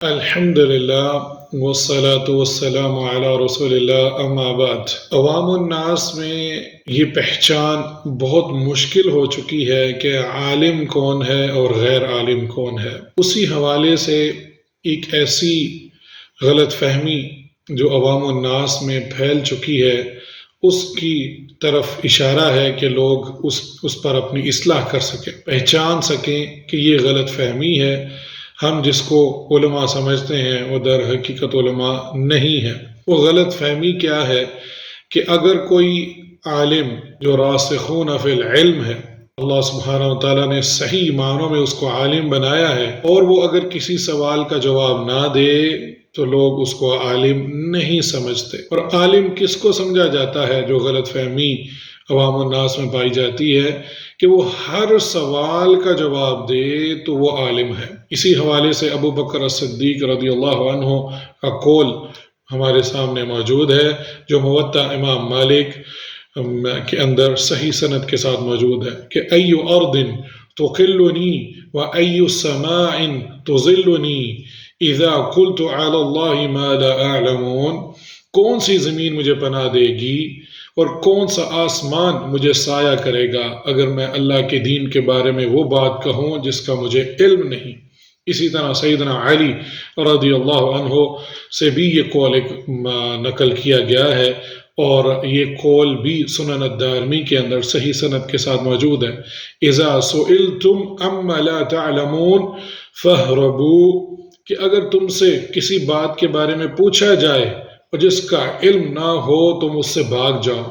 الحمدللہ والصلاة والسلام علی رسول اللہ اما بعد۔ عوام الناس میں یہ پہچان بہت مشکل ہو چکی ہے کہ عالم کون ہے اور غیر عالم کون ہے۔ اسی حوالے سے ایک ایسی غلط فہمی جو عوام الناس میں پھیل چکی ہے، اس کی طرف اشارہ ہے کہ لوگ اس پر اپنی اصلاح کر سکیں، پہچان سکیں کہ یہ غلط فہمی ہے۔ ہم جس کو علماء سمجھتے ہیں وہ در حقیقت علماء نہیں ہے۔ وہ غلط فہمی کیا ہے کہ اگر کوئی عالم جو راسخون فی العلم ہے، اللہ سبحانہ وتعالیٰ نے صحیح معنوں میں اس کو عالم بنایا ہے، اور وہ اگر کسی سوال کا جواب نہ دے تو لوگ اس کو عالم نہیں سمجھتے۔ اور عالم کس کو سمجھا جاتا ہے؟ جو غلط فہمی عوام الناس میں پائی جاتی ہے کہ وہ ہر سوال کا جواب دے تو وہ عالم ہے۔ اسی حوالے سے ابو بکر الصدیق رضی اللہ عنہ کا قول ہمارے سامنے موجود ہے، جو موطا امام مالک کے اندر صحیح سند کے ساتھ موجود ہے کہ ای ارض تقلنی و ای سماع تظلنی اذا قلت علی اللہ ما لا اعلمون۔ کون سی زمین مجھے پناہ دے گی اور کون سا آسمان مجھے سایہ کرے گا اگر میں اللہ کے دین کے بارے میں وہ بات کہوں جس کا مجھے علم نہیں۔ اسی طرح سیدنا علی رضی اللہ عنہ سے بھی یہ قول نقل کیا گیا ہے، اور یہ قول بھی سنن الدارمی کے اندر صحیح سند کے ساتھ موجود ہے۔ اذا سئلتم عما لا تعلمون فاہربوا، کہ اگر تم سے کسی بات کے بارے میں پوچھا جائے اور جس کا علم نہ ہو تم اس سے بھاگ جاؤ۔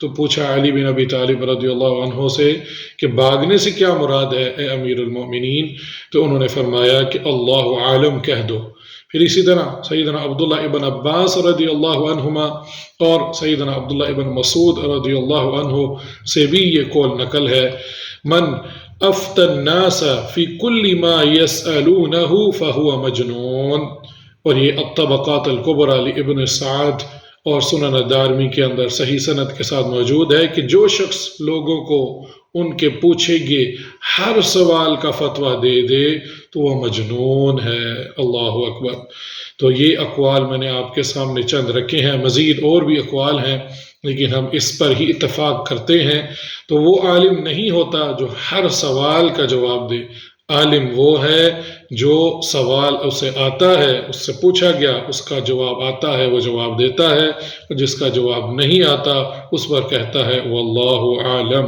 تو پوچھا علی بن ابی طالب رضی اللہ عنہ سے کہ بھاگنے سے کیا مراد ہے اے امیر المؤمنین؟ تو انہوں نے فرمایا کہ اللہ عالم کہہ دو۔ پھر اسی طرح سیدنا عبداللہ ابن عباس رضی اللہ عنہما اور سیدنا عبداللہ ابن مسعود رضی اللہ عنہ سے بھی یہ قول نقل ہے، من افتی الناس فی کل ما یسألونہ فہو مجنون۔ اور یہ الطبقات الکبریٰ لابن سعد اور سنن الدارمی کے اندر صحیح سند کے ساتھ موجود ہے کہ جو شخص لوگوں کو ان کے پوچھے گے ہر سوال کا فتویٰ دے دے تو وہ مجنون ہے۔ اللہ اکبر۔ تو یہ اقوال میں نے آپ کے سامنے چند رکھے ہیں، مزید اور بھی اقوال ہیں لیکن ہم اس پر ہی اتفاق کرتے ہیں۔ تو وہ عالم نہیں ہوتا جو ہر سوال کا جواب دے، عالم وہ ہے جو سوال اسے آتا ہے، اس سے پوچھا گیا، اس کا جواب آتا ہے، وہ جواب دیتا ہے، اور جس کا جواب نہیں آتا اس پر کہتا ہے واللہ عالم۔